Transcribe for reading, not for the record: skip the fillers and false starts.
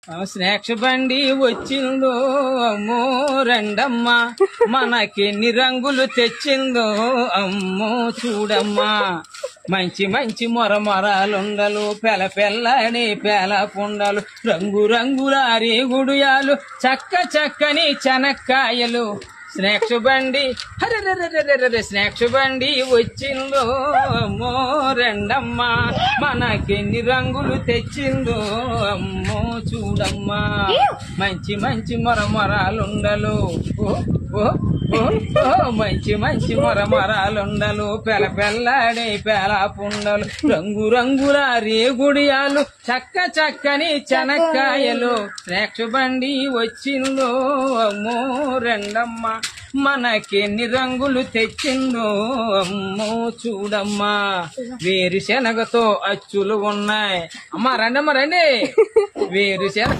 Snacks బండి వచ్చిందో అమ్మో రెండమ్మా, మనకెన్ని రంగులు తెచ్చిందో అమ్మో చూడమ్మా. మంచి మంచి మొరమొరాలుండలు, పెల పెల్లని పేల పుండలు, రంగు రంగుల రేగుడియాలు, చక్క చక్కని చెనక్కాయలు. స్నాక్స్ బండి హరెరెరెరెరెరె స్నాక్స్ బండి వచ్చిందో అమ్మో రెండమ్మా, మనకెన్ని రంగులు తెచ్చిందో అమ్మో చూడమ్మా. మంచి మంచి మొరమొరాలుండలు, మంచి మంచి మొరమొరాలుండలు, పెల పెల్లాడే పేల పుండలు, రంగు రంగుల రేగుడియాలు, చక్క చక్కని చెనక్కాయలు. స్నాక్స్ బండి వచ్చిందో అమ్మో రెండమ్మా, మనకెన్ని రంగులు తెచ్చిందో అమ్మో చూడమ్మా. వేరుశనగతో అచ్చులు ఉన్నాయి. అమ్మా రండమ్మా రండి. వేరుశనగ